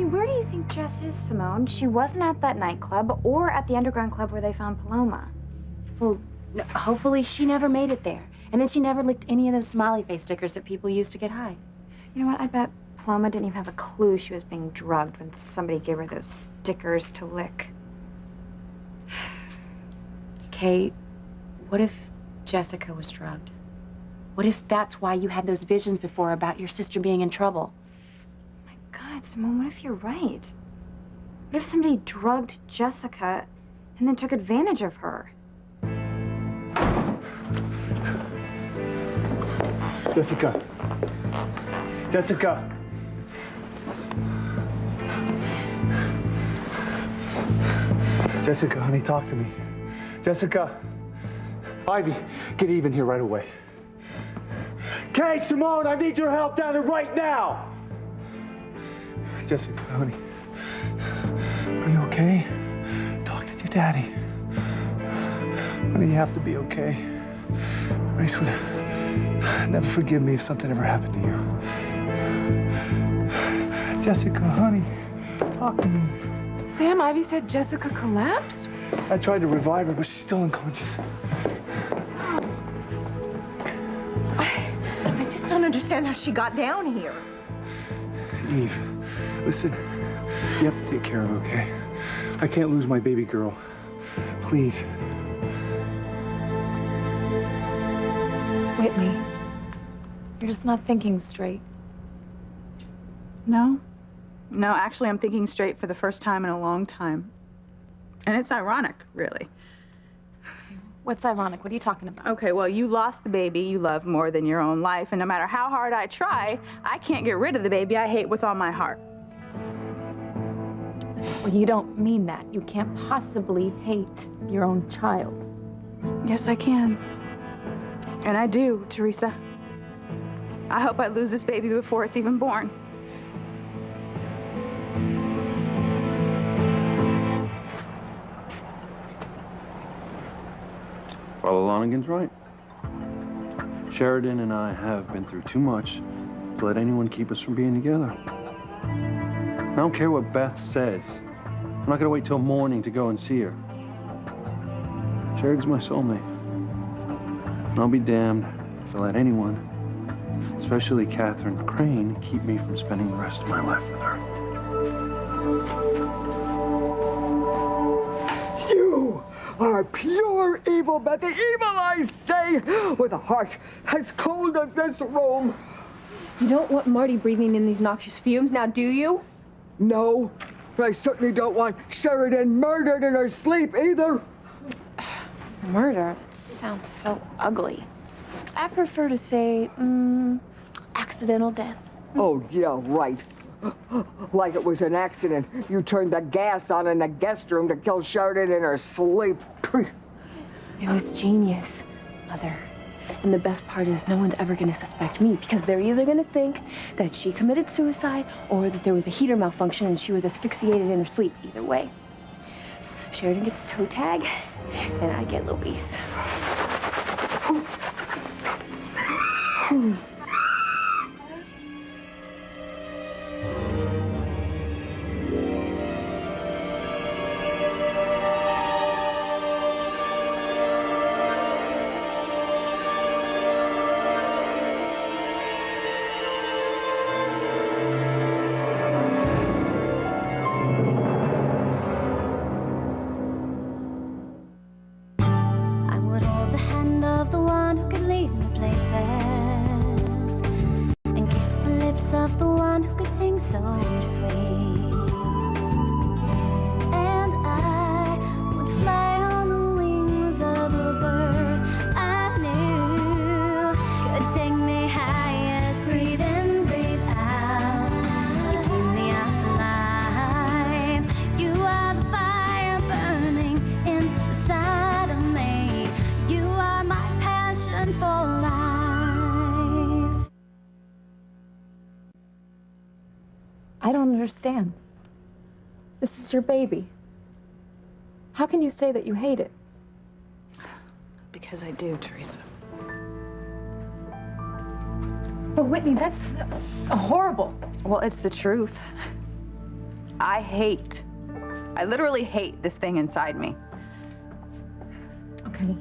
mean, where do you think Jess is, Simone? She wasn't at that nightclub or at the underground club where they found Paloma. Well, hopefully she never made it there. And then she never licked any of those smiley face stickers that people use to get high. You know what? I bet Paloma didn't even have a clue she was being drugged when somebody gave her those stickers to lick. Kate, what if Jessica was drugged? What if that's why you had those visions before about your sister being in trouble? My God, Simone, what if you're right? What if somebody drugged Jessica and then took advantage of her? Jessica. Jessica. Jessica, honey, talk to me. Jessica. Ivy, get even here right away. Kay, Simone, I need your help down there right now. Jessica, honey. Are you okay? Talk to your daddy. Honey, you have to be okay. Grace would never forgive me if something ever happened to you. Jessica, honey, talk to me. Sam, Ivy said Jessica collapsed? I tried to revive her, but she's still unconscious. I just don't understand how she got down here. Eve, listen, you have to take care of her, okay? I can't lose my baby girl. Please. Whitney, you're just not thinking straight. No. No, actually, I'm thinking straight for the first time in a long time. And it's ironic, really. What's ironic? What are you talking about? Okay, well, you lost the baby you love more than your own life, and no matter how hard I try, I can't get rid of the baby I hate with all my heart. Well, you don't mean that. You can't possibly hate your own child. Yes, I can. And I do, Teresa. I hope I lose this baby before it's even born. Father Lonigan's right. Sheridan and I have been through too much to let anyone keep us from being together. I don't care what Beth says. I'm not gonna wait till morning to go and see her. Sheridan's my soulmate. And I'll be damned if I let anyone, especially Catherine Crane, keep me from spending the rest of my life with her. You are pure evil, Beth. The evil, I say, with a heart as cold as this room. You don't want Marty breathing in these noxious fumes, now do you? No, but I certainly don't want Sheridan murdered in her sleep either. Murder? That sounds so ugly. I prefer to say, accidental death. Oh, yeah, right. Like it was an accident. You turned the gas on in the guest room to kill Sheridan in her sleep. It was genius, Mother. And the best part is no one's ever going to suspect me because they're either going to think that she committed suicide or that there was a heater malfunction and she was asphyxiated in her sleep. Either way. Sheridan gets toe tag and I get Louise. I don't understand. This is your baby. How can you say that you hate it? Because I do, Teresa. But Whitney, that's horrible. Well, it's the truth. I literally hate this thing inside me. Okay.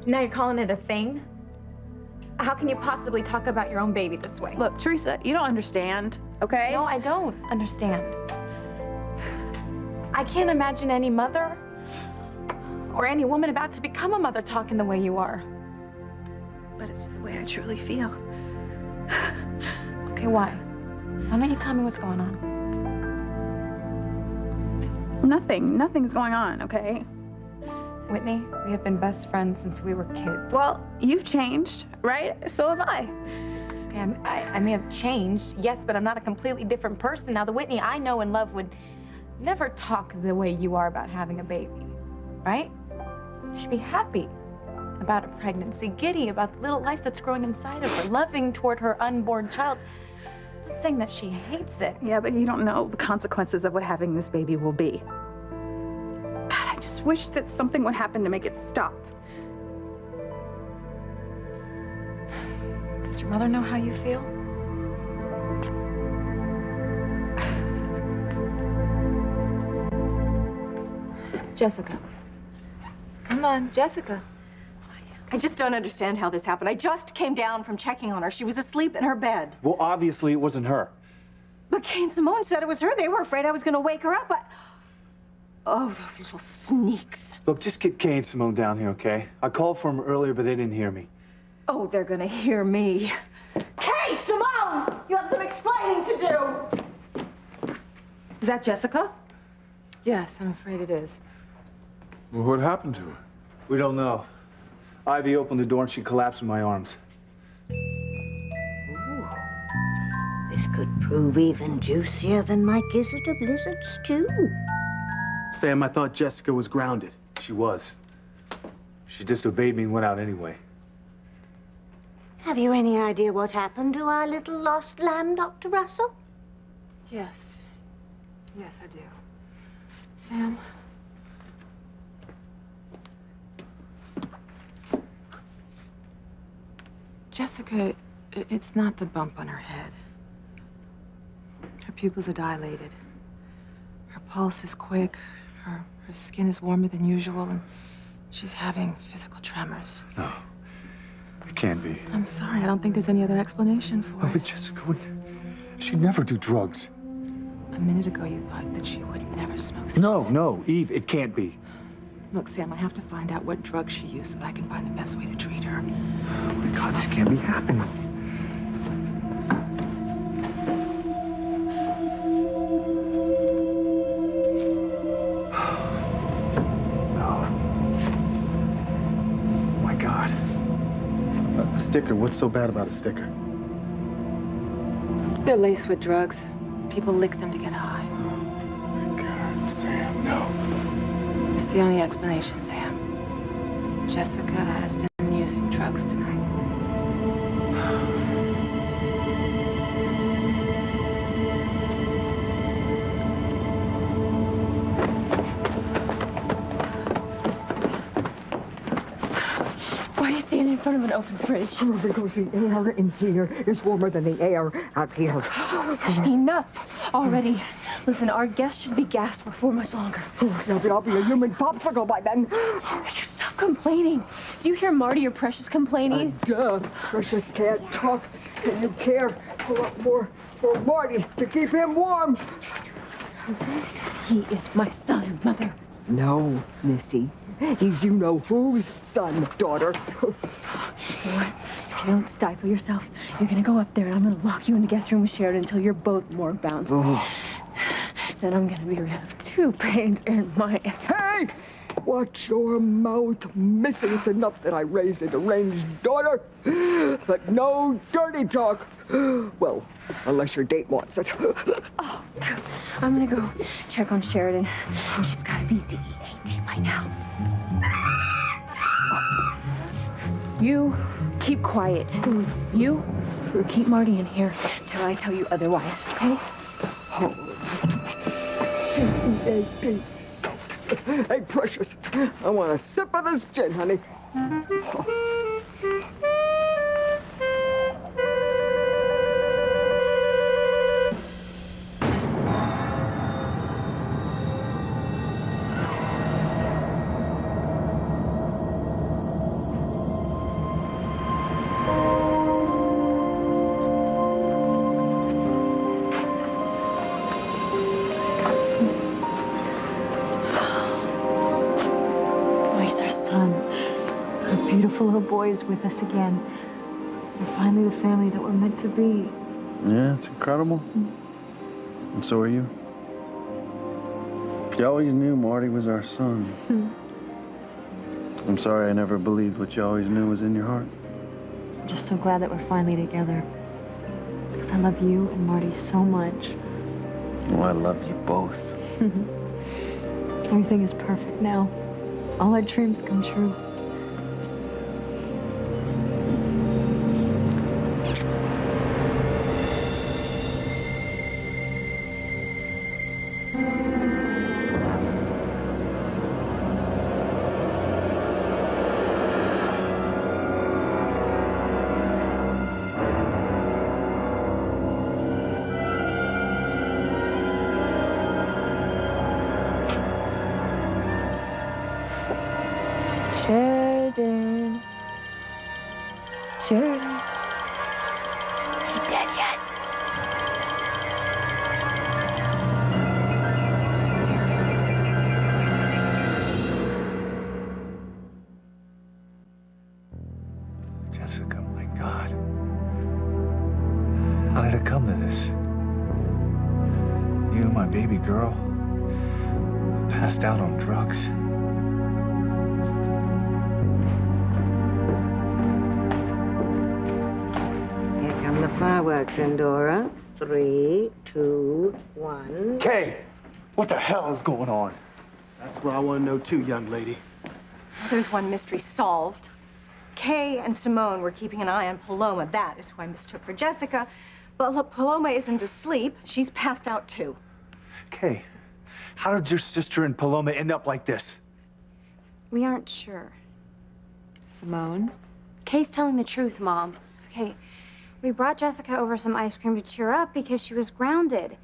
Now you're calling it a thing? How can you possibly talk about your own baby this way? Look, Teresa, you don't understand, okay? No, I don't understand. I can't imagine any mother or any woman about to become a mother talking the way you are. But it's the way I truly feel. Okay, why? Why don't you tell me what's going on? Nothing's going on, okay? Whitney, we have been best friends since we were kids. Well, you've changed, right? So have I. Okay, I may have changed, yes, but I'm not a completely different person. Now, the Whitney I know and love would never talk the way you are about having a baby, right? She'd be happy about a pregnancy, giddy about the little life that's growing inside of her, loving toward her unborn child. I'm not saying that she hates it. Yeah, but you don't know the consequences of what having this baby will be. God, I just wish that something would happen to make it stop. Does your mother know how you feel? Jessica. Come on, Jessica. I just don't understand how this happened. I just came down from checking on her. She was asleep in her bed. Well, obviously it wasn't her. But Kay and Simone said it was her. They were afraid I was going to wake her up. Oh, those little sneaks. Look, just get Kay and Simone down here, okay? I called for them earlier, but they didn't hear me. Oh, they're going to hear me. Kay, Simone! You have some explaining to do. Is that Jessica? Yes, I'm afraid it is. Well, what happened to her? We don't know. Ivy opened the door and she collapsed in my arms. Ooh. This could prove even juicier than my gizzard of lizard stew. Sam, I thought Jessica was grounded. She was. She disobeyed me and went out anyway. Have you any idea what happened to our little lost lamb, Dr. Russell? Yes. Yes, I do. Sam? Jessica, it's not the bump on her head. Her pupils are dilated. Her pulse is quick. Her skin is warmer than usual, and she's having physical tremors. No. It can't be. I'm sorry. I don't think there's any other explanation for No, it. but Jessica would... She'd never do drugs. A minute ago, you thought that she would never smoke cigarettes. No, Eve, it can't be. Look, Sam, I have to find out what drugs she used so that I can find the best way to treat her. Oh my God, this can't be happening. No. Oh my God. A sticker. What's so bad about a sticker? They're laced with drugs. People lick them to get high. Oh my God, Sam, no. It's the only explanation, Sam. Jessica has been using drugs tonight. Why are you standing in front of an open fridge? Because the air in here is warmer than the air out here. Enough already. Listen, our guests should be gassed before much longer. I'll be a human popsicle by then. You stop complaining. Do you hear Marty or Precious complaining? Duh. Precious can't talk. And you care a lot more for Marty to keep him warm. He is my son, Mother. No, Missy. He's you-know-whose son, daughter. You know what? If you don't stifle yourself, you're gonna go up there and I'm gonna lock you in the guest room with Sheridan until you're both morgue bound. Oh. Then I'm gonna be rid of 2 pains in my Hey! Watch your mouth, Missy. It's enough that I raised a deranged daughter. But no dirty talk. Well, unless your date wants it. Oh, I'm gonna go check on Sheridan. She's gotta be DEAT by now. You keep quiet. You keep Marty in here till I tell you otherwise, okay? DEAT self. Hey, Precious, I want a sip of this gin, honey. beautiful little boy is with us again. We're finally the family that we're meant to be. Yeah, it's incredible. And so are you. You always knew Marty was our son. I'm sorry I never believed what you always knew was in your heart. I'm just so glad that we're finally together. Because I love you and Marty so much. Oh, I love you both. Everything is perfect now. All our dreams come true. Sheridan. Sheridan. Are you dead yet? Jessica, my God. How did it come to this? You, my baby girl, passed out on drugs. The fireworks, Endora. 3, 2, 1. Kay, what the hell is going on? That's what I want to know too, young lady. There's one mystery solved. Kay and Simone were keeping an eye on Paloma. That is who I mistook for Jessica. But look, Paloma isn't asleep. She's passed out too. Kay, how did your sister and Paloma end up like this? We aren't sure. Simone? Kay's telling the truth, Mom. Okay, we brought Jessica over some ice cream to cheer up because she was grounded.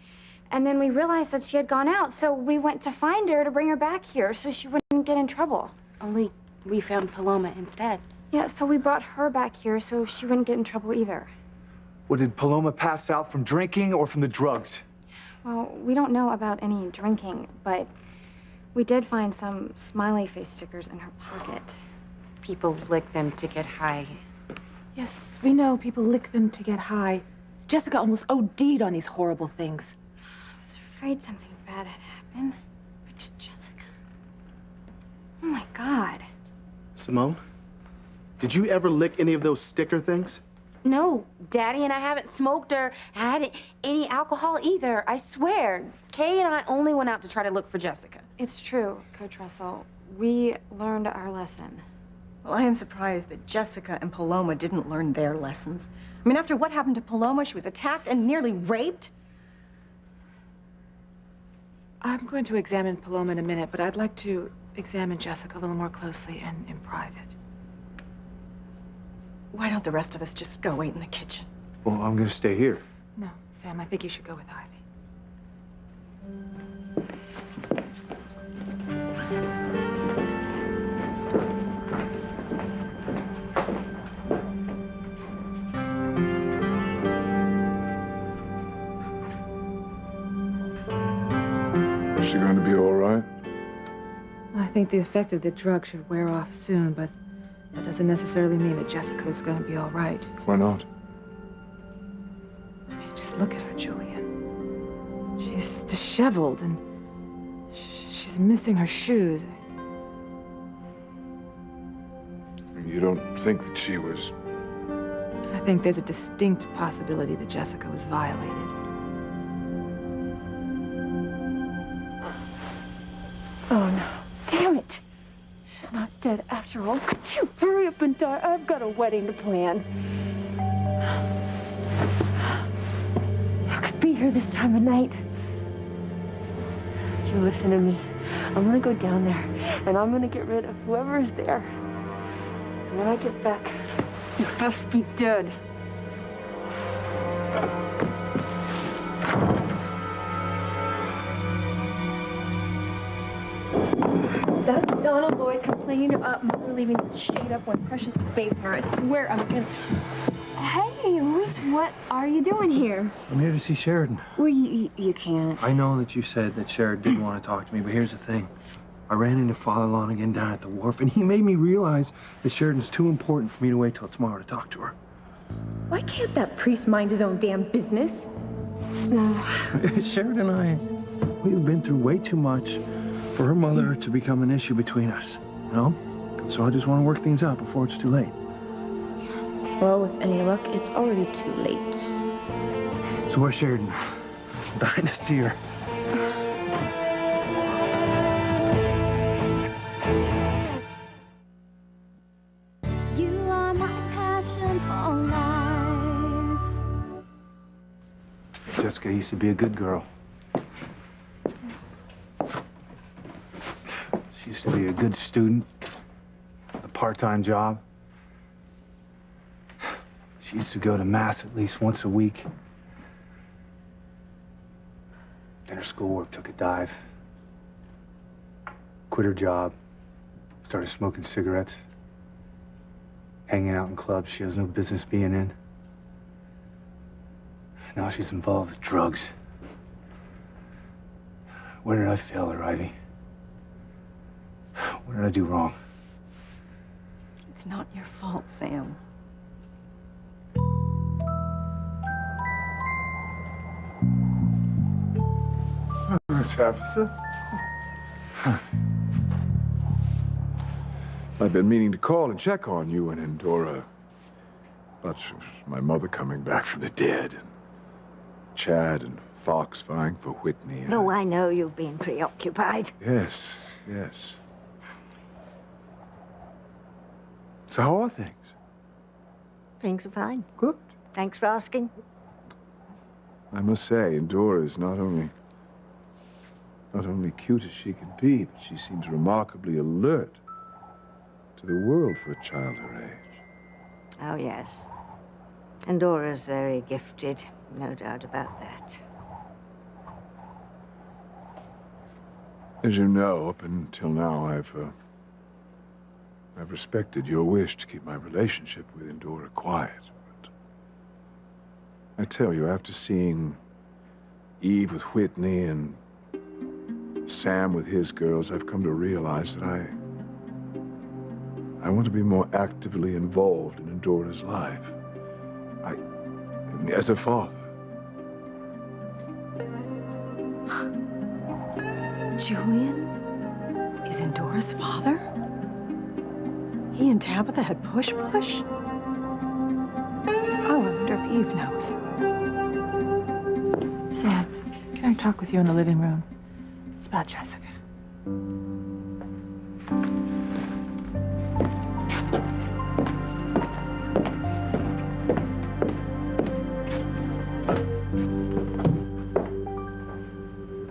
And then we realized that she had gone out, so we went to find her to bring her back here so she wouldn't get in trouble. Only we found Paloma instead. Yeah, so we brought her back here so she wouldn't get in trouble either. Well, did Paloma pass out from drinking or from the drugs? Well, we don't know about any drinking, but we did find some smiley face stickers in her pocket. People lick them to get high. Yes, we know people lick them to get high. Jessica almost OD'd on these horrible things. I was afraid something bad had happened. But to Jessica. Oh my God. Simone, did you ever lick any of those sticker things? No, Daddy and I haven't smoked or had any alcohol either, I swear. Kay and I only went out to try to look for Jessica. It's true, Coach Russell. We learned our lesson. Well, I am surprised that Jessica and Paloma didn't learn their lessons. I mean, after what happened to Paloma, she was attacked and nearly raped. I'm going to examine Paloma in a minute, but I'd like to examine Jessica a little more closely and in private. Why don't the rest of us just go wait in the kitchen? Well, I'm gonna stay here. No, Sam, I think you should go with Ivy. Is she going to be all right? I think the effect of the drug should wear off soon, but that doesn't necessarily mean that Jessica's going to be all right. Why not? I mean, just look at her, Julian. She's disheveled and she's missing her shoes. You don't think that she was... I think there's a distinct possibility that Jessica was violated. Oh, no. Damn it! She's not dead after all. Could you hurry up and die? I've got a wedding to plan. I could be here this time of night. You listen to me. I'm gonna go down there, and I'm gonna get rid of whoever's there. And when I get back, you best be dead. That's Donald Lloyd complaining about Mother leaving the shade up when Precious was bathing her. I swear I'm gonna... Hey, Luis, what are you doing here? I'm here to see Sheridan. Well, you can't. I know that you said that Sheridan didn't want to talk to me, but here's the thing. I ran into Father Lon again down at the wharf, and he made me realize that Sheridan's too important for me to wait till tomorrow to talk to her. Why can't that priest mind his own damn business? Sheridan and I, we've been through way too much for her mother to become an issue between us, you know? So I just want to work things out before it's too late. Well, with any luck, it's already too late. So where's Sheridan? I'm dying to see her. You are my passion for life. Jessica used to be a good girl. She used to be a good student, with a part-time job. She used to go to Mass at least once a week. Then her schoolwork took a dive. Quit her job. Started smoking cigarettes. Hanging out in clubs she has no business being in. Now she's involved with drugs. Where did I fail her, Ivy? What did I do wrong? It's not your fault, Sam. Tabitha? I've been meaning to call and check on you and Endora. But my mother coming back from the dead, and Chad and Fox vying for Whitney. And Oh, I know you've been preoccupied. Yes, yes. So how are things? Things are fine. Good. Thanks for asking. I must say, Endora is not only cute as she can be, but she seems remarkably alert to the world for a child her age. Oh, yes. Endora's very gifted, no doubt about that. As you know, up until now, I've respected your wish to keep my relationship with Endora quiet. But I tell you, after seeing Eve with Whitney and Sam with his girls, I've come to realize that I want to be more actively involved in Endora's life. As a father. Julian is Endora's father? He and Tabitha had push-push? Oh, I wonder if Eve knows. Sam, can I talk with you in the living room? It's about Jessica.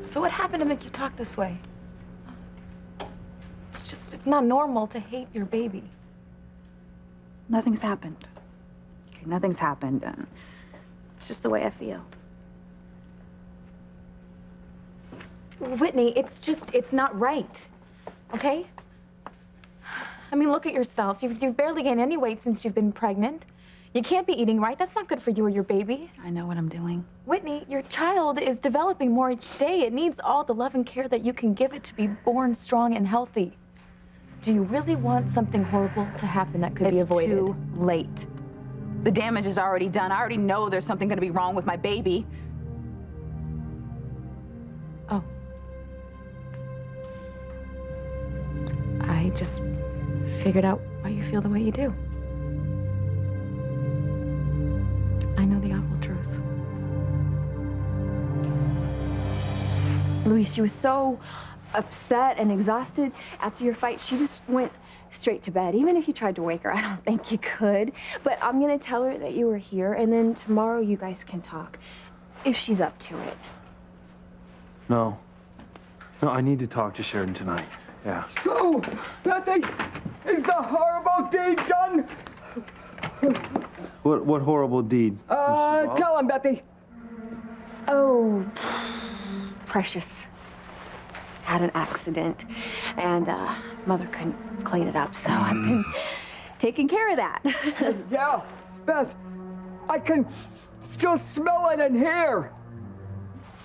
So what happened to make you talk this way? It's not normal to hate your baby. Nothing's happened. Okay, nothing's happened. It's just the way I feel. Whitney, it's not right, okay? I mean, look at yourself. You've barely gained any weight since you've been pregnant. You can't be eating right. That's not good for you or your baby. I know what I'm doing. Whitney, your child is developing more each day. It needs all the love and care that you can give it to be born strong and healthy. Do you really want something horrible to happen that could be avoided? It's too late. The damage is already done. I already know there's something going to be wrong with my baby. Oh. I just figured out why you feel the way you do. I know the awful truth. Louise, she was so upset and exhausted after your fight. She just went straight to bed. Even if you tried to wake her, I don't think you could. But I'm gonna tell her that you were here, and then tomorrow you guys can talk, if she's up to it. No, I need to talk to Sheridan tonight. Yeah. So, Bethy, is the horrible deed done? What horrible deed? Tell him, Bethy. Oh, Precious had an accident, and Mother couldn't clean it up, so I've been taking care of that. Yeah, Beth, I can still smell it in here.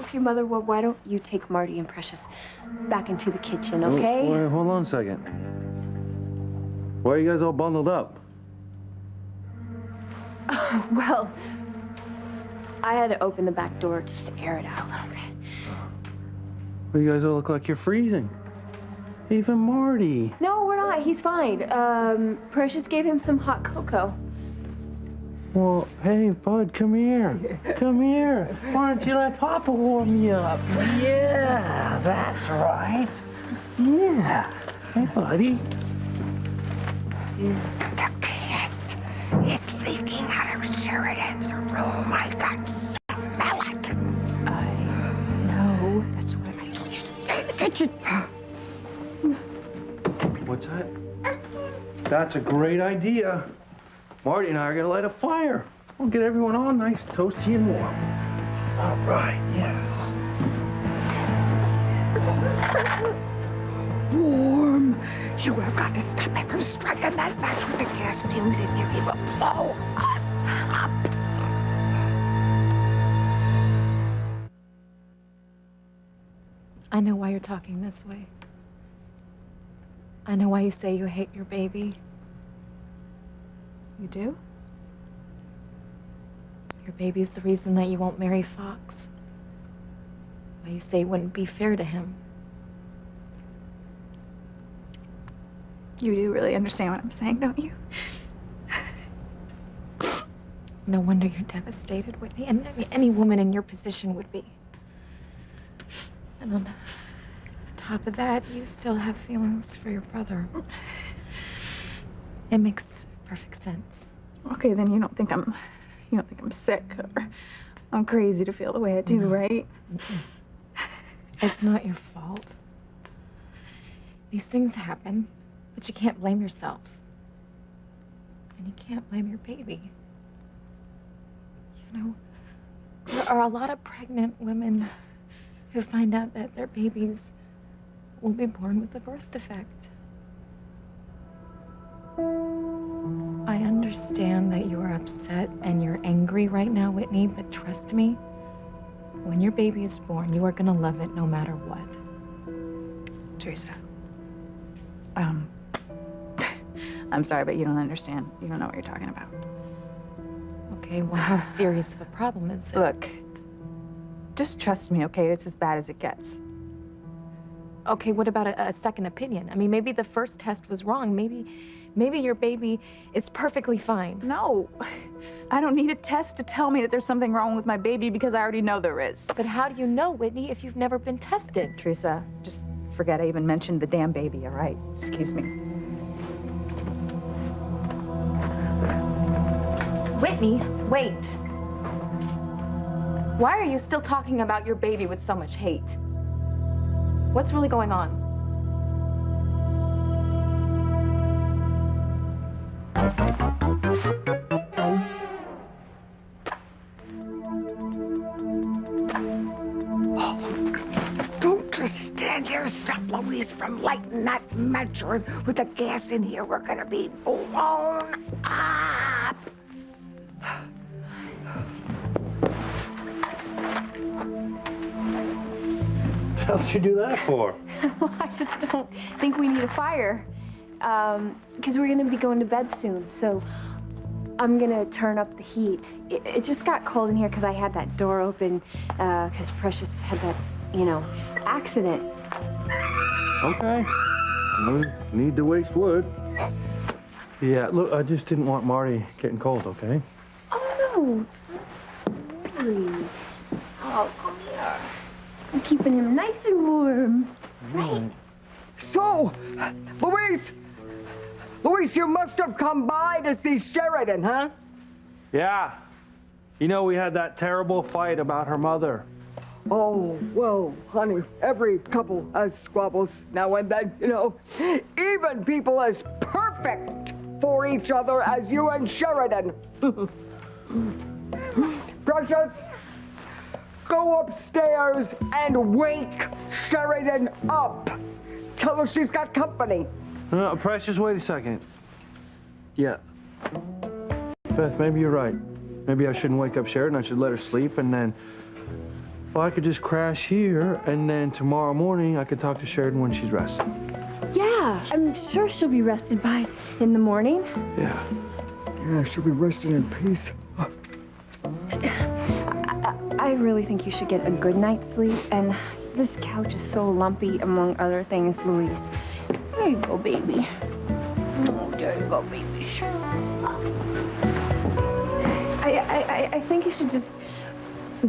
Okay, Mother, well, why don't you take Marty and Precious back into the kitchen, okay? Wait, hold on a second. Why are you guys all bundled up? Well, I had to open the back door just to air it out a little bit. Well, you guys all look like you're freezing. Even Marty. No, we're not. He's fine. Precious gave him some hot cocoa. Well, hey, bud, come here. Come here. Why don't you let Papa warm you up? Yeah, that's right. Yeah. Hey, buddy. The gas is leaking out of Sheridan's room. I can smell it. I know. That's why I told you to stay in the kitchen. What's that? That's a great idea. Marty and I are gonna light a fire. We'll get everyone all nice, toasty, and warm. All right, yes. Warm. You have got to stop him from striking that match with the gas fumes in here. He will blow us up. I know why you're talking this way. I know why you say you hate your baby. You do? Your baby's the reason that you won't marry Fox. Why you say it wouldn't be fair to him. You do really understand what I'm saying, don't you? No wonder you're devastated, Whitney. And I mean, any woman in your position would be. And on top of that, you still have feelings for your brother. It makes perfect sense. Okay, then you don't think I'm sick or I'm crazy to feel the way I do, right? It's not your fault. These things happen, but you can't blame yourself. And you can't blame your baby. You know, there are a lot of pregnant women who find out that their babies will be born with a birth defect. I understand that you are upset and you're angry right now, Whitney, but trust me, when your baby is born, you are gonna love it no matter what. Teresa. I'm sorry, but you don't understand. You don't know what you're talking about. Okay, well, how serious of a problem is it? Look, just trust me, okay? It's as bad as it gets. Okay, what about a second opinion? I mean, maybe the first test was wrong. Maybe your baby is perfectly fine. No, I don't need a test to tell me that there's something wrong with my baby because I already know there is. But how do you know, Whitney, if you've never been tested? Teresa, just forget I even mentioned the damn baby, all right? Excuse me. Whitney, wait. Why are you still talking about your baby with so much hate? What's really going on? Don't just stand here. Stop Louise from lighting that match, or with the gas in here, we're gonna be blown up. What else you do that for? Well, I just don't think we need a fire. Because we're gonna be going to bed soon, so I'm gonna turn up the heat. It just got cold in here because I had that door open, because Precious had that, accident. Okay. No need to waste wood. Yeah, look, I just didn't want Marty getting cold, okay? Oh, no. Really? Oh, come here. I'm keeping him nice and warm. Right. So, Louise, you must have come by to see Sheridan, huh? Yeah. You know, we had that terrible fight about her mother. Oh, well, honey, every couple has squabbles now and then, Even people as perfect for each other as you and Sheridan. Precious, go upstairs and wake Sheridan up. Tell her she's got company. Precious, wait a second. Yeah. Beth, maybe you're right. Maybe I shouldn't wake up Sheridan. I should let her sleep, and then Well, I could just crash here, and then tomorrow morning I could talk to Sheridan when she's rested. Yeah, I'm sure she'll be rested by in the morning. Yeah. Yeah, she'll be resting in peace. I really think you should get a good night's sleep, and this couch is so lumpy, among other things, Luis. There you go, baby. Oh, there you go, baby. I think you should just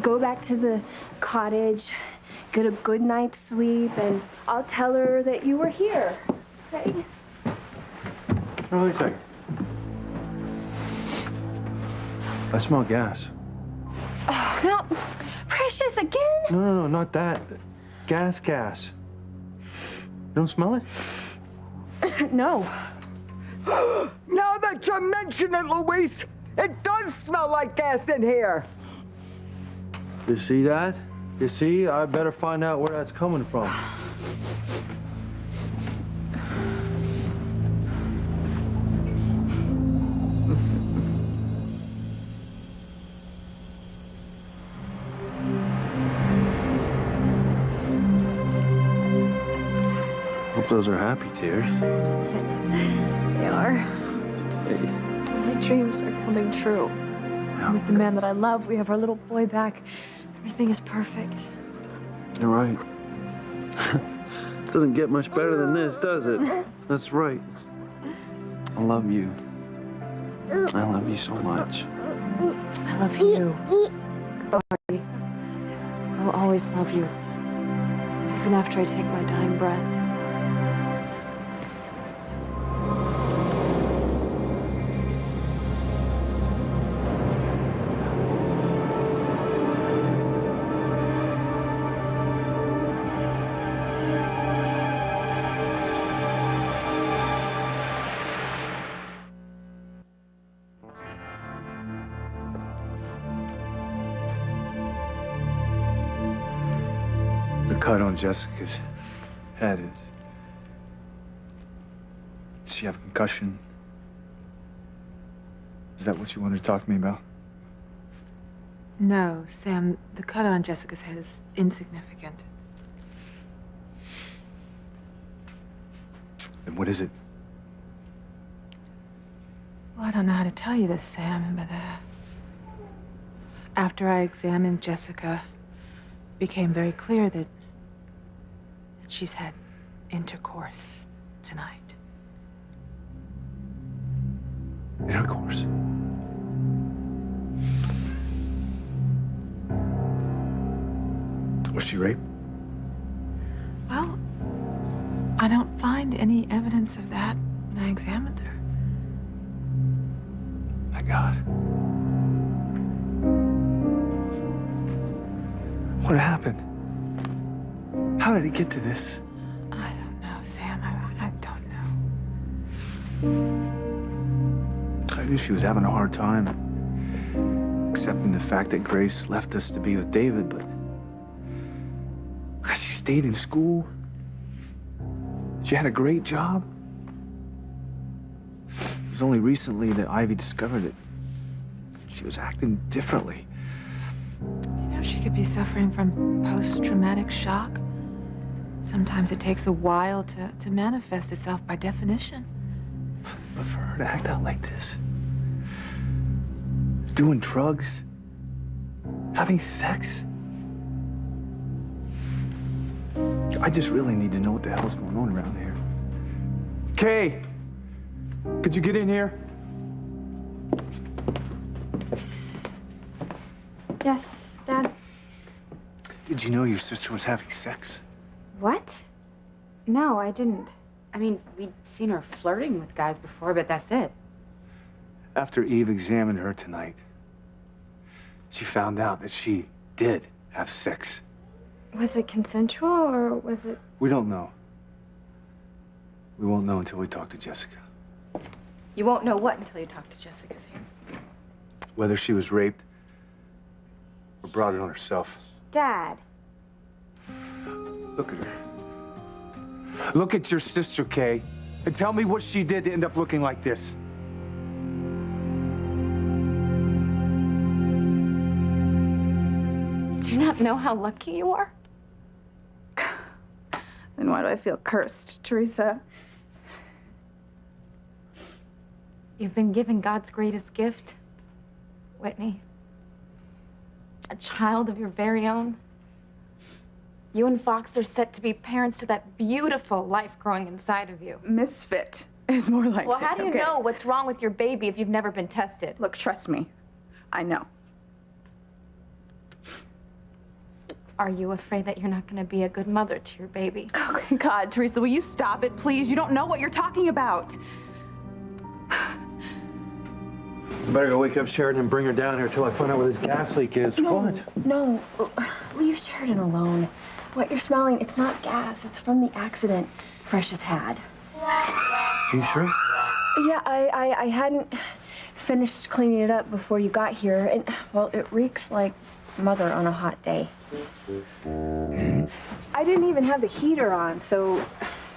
go back to the cottage, get a good night's sleep, and I'll tell her that you were here, okay? Oh, wait a second. I smell gas. Oh, no. Precious, again? No, not that. Gas. You don't smell it? No. Now that you mention it, Luis, it does smell like gas in here. You see that? You see? I better find out where that's coming from. Hope those are happy tears. They are. My dreams are coming true. I'm with the man that I love. We have our little boy back. Everything is perfect. You're right. Doesn't get much better than this, does it? That's right. I love you. I love you so much. I love you. Bobby. I will always love you. Even after I take my dying breath. The cut on Jessica's head is... Does she have a concussion? Is that what you wanted to talk to me about? No, Sam, the cut on Jessica's head is insignificant. Then what is it? Well, I don't know how to tell you this, Sam, but after I examined Jessica, it became very clear that she's had intercourse tonight. Intercourse? Was she raped? Well, I don't find any evidence of that when I examined her. My God. What happened? How did it get to this? I don't know, Sam. I don't know. I knew she was having a hard time accepting the fact that Grace left us to be with David, but she stayed in school. She had a great job. It was only recently that Ivy discovered that she was acting differently. You know, she could be suffering from post-traumatic shock. Sometimes it takes a while to manifest itself by definition. But for her to act out like this, doing drugs, having sex, I just really need to know what the hell's going on around here. Kay, could you get in here? Yes, Dad. Did you know your sister was having sex? What? No, I didn't. I mean, we'd seen her flirting with guys before, but that's it. After Eve examined her tonight, she found out that she did have sex. Was it consensual or was it... We don't know. We won't know until we talk to Jessica. You won't know what until you talk to Jessica, Sam. Whether she was raped or brought it on herself. Dad. Look at her. Look at your sister, Kay, and tell me what she did to end up looking like this. Do you not know how lucky you are? Then why do I feel cursed, Teresa? You've been given God's greatest gift, Whitney. A child of your very own. You and Fox are set to be parents to that beautiful life growing inside of you. Misfit is more like Well, it, how do you okay? know what's wrong with your baby if you've never been tested? Look, trust me. I know. Are you afraid that you're not going to be a good mother to your baby? Oh, God, Teresa, will you stop it, please? You don't know what you're talking about. You better go wake up Sheridan and bring her down here till I find out where this gas leak is. What? No, leave Sheridan alone. What you're smelling, it's not gas. It's from the accident Precious had. You sure? Yeah, I hadn't finished cleaning it up before you got here. And, well, it reeks like mother on a hot day. I didn't even have the heater on, so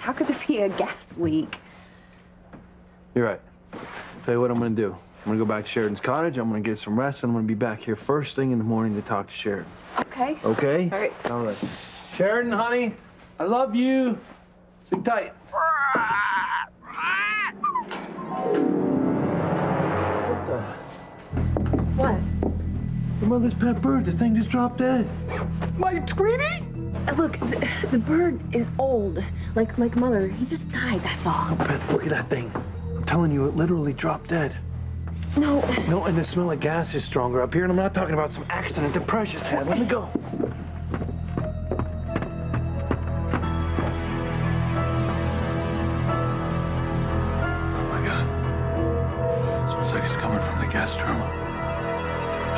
how could there be a gas leak? You're right. Tell you what I'm gonna do. I'm gonna go back to Sheridan's cottage. I'm gonna get some rest, and I'm gonna be back here first thing in the morning to talk to Sheridan. Okay. Okay? All right. All right. Sheridan, honey, I love you. Sleep tight. What? Your mother's pet bird. The thing just dropped dead. My Tweety? Look, the bird is old. Like mother. He just died, that's all. Beth, look at that thing. I'm telling you, it literally dropped dead. No. No, and the smell of gas is stronger up here, and I'm not talking about some accident that Precious had. Let me go. Oh my God. Smells like it's coming from the gas terminal.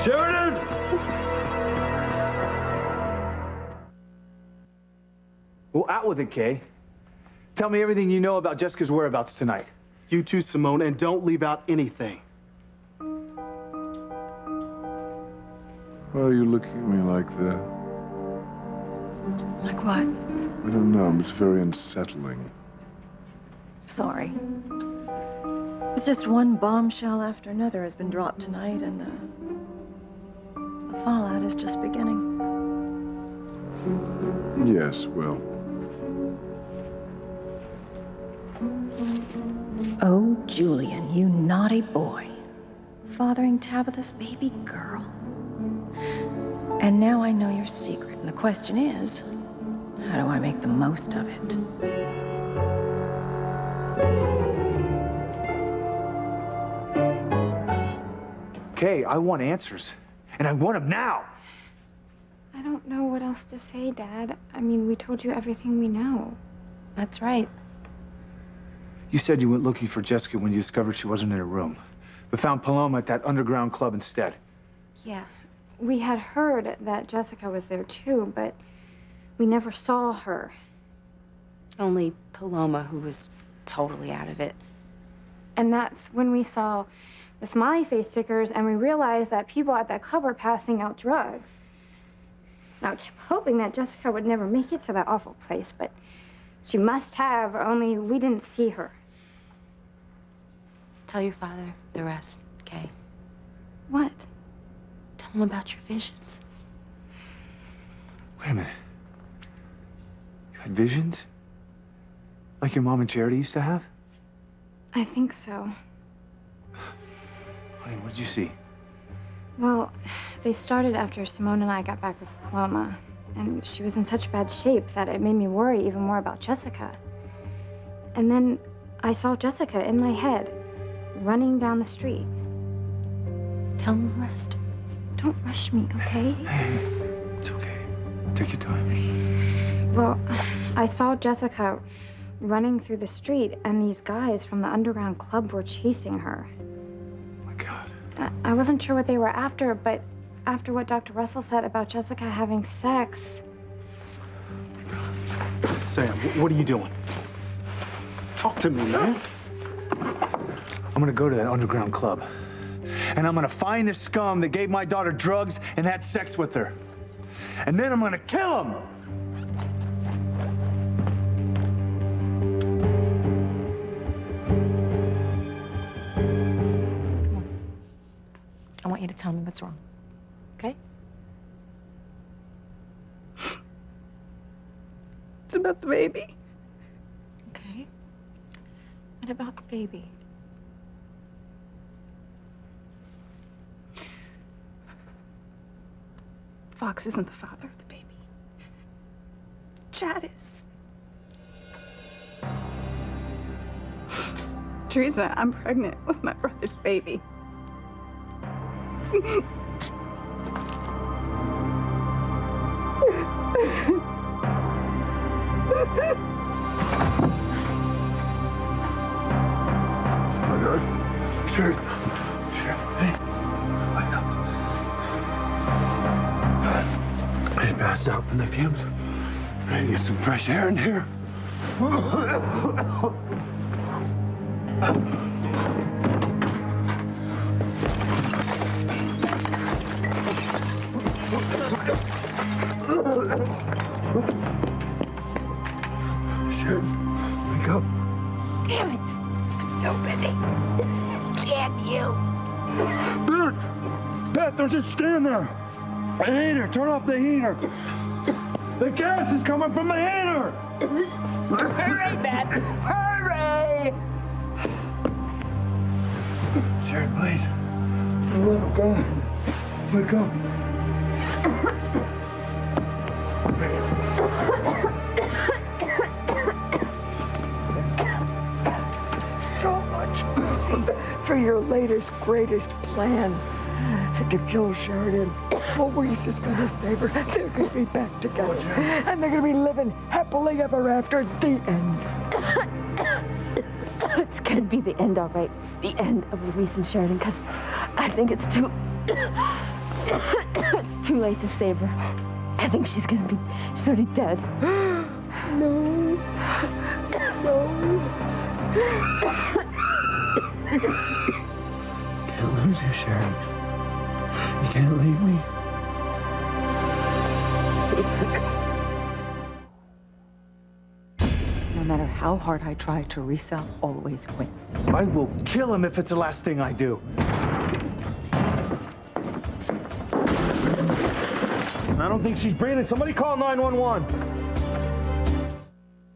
Sheridan! Well, out with it, Kay. Tell me everything you know about Jessica's whereabouts tonight. You too, Simone, and don't leave out anything. Why are you looking at me like that? Like what? I don't know. It's very unsettling. Sorry. It's just one bombshell after another has been dropped tonight, and the fallout is just beginning. Yes, well. Oh, Julian, you naughty boy. Fathering Tabitha's baby girl. And now I know your secret, and the question is, how do I make the most of it? Kay, I want answers. And I want them now. I don't know what else to say, Dad. I mean, we told you everything we know. That's right. You said you went looking for Jessica when you discovered she wasn't in her room, but found Paloma at that underground club instead. Yeah. We had heard that Jessica was there too, but we never saw her. Only Paloma, who was totally out of it. And that's when we saw the smiley face stickers and we realized that people at that club were passing out drugs. Now, I kept hoping that Jessica would never make it to that awful place, but she must have, only we didn't see her. Tell your father the rest, okay? What? Tell him about your visions. Wait a minute. You had visions? Like your mom and Charity used to have? I think so. Honey, what did you see? Well, they started after Simone and I got back with Paloma, and she was in such bad shape that it made me worry even more about Jessica. And then I saw Jessica in my head, running down the street. Tell him the rest. Don't rush me, okay? It's okay. Take your time. Well, I saw Jessica running through the street, and these guys from the underground club were chasing her. Oh my God. I wasn't sure what they were after, but after what Dr. Russell said about Jessica having sex... Sam, what are you doing? Talk to me, man. I'm gonna go to that underground club. And I'm gonna find the scum that gave my daughter drugs and had sex with her. And then I'm gonna kill him! I want you to tell me what's wrong, okay? It's about the baby. Okay. What about the baby? Fox isn't the father of the baby. Chad is. Teresa, I'm pregnant with my brother's baby. My God. Sure. Hey. Wake up. He passed out from the fumes. I need to get some fresh air in here. Sharon, wake up. Damn it! Nobody. Can you? Beth! Beth, don't just stand there! The heater! Turn off the heater! The gas is coming from the heater! Hurry, Beth! Hurry! Sharon, please. Oh, God. Wake up. So much blessing for your latest, greatest plan to kill Sheridan. Louise is gonna save her. They're gonna be back together. And they're gonna be living happily ever after at the end. It's gonna be the end, all right. The end of Louise and Sheridan, because I think it's too... it's too late to save her. I think she's already dead. No. No. Can't lose you, Sharon. You can't leave me. No matter how hard I try, Teresa always wins. I will kill him if it's the last thing I do. I don't think she's breathing. Somebody call 911.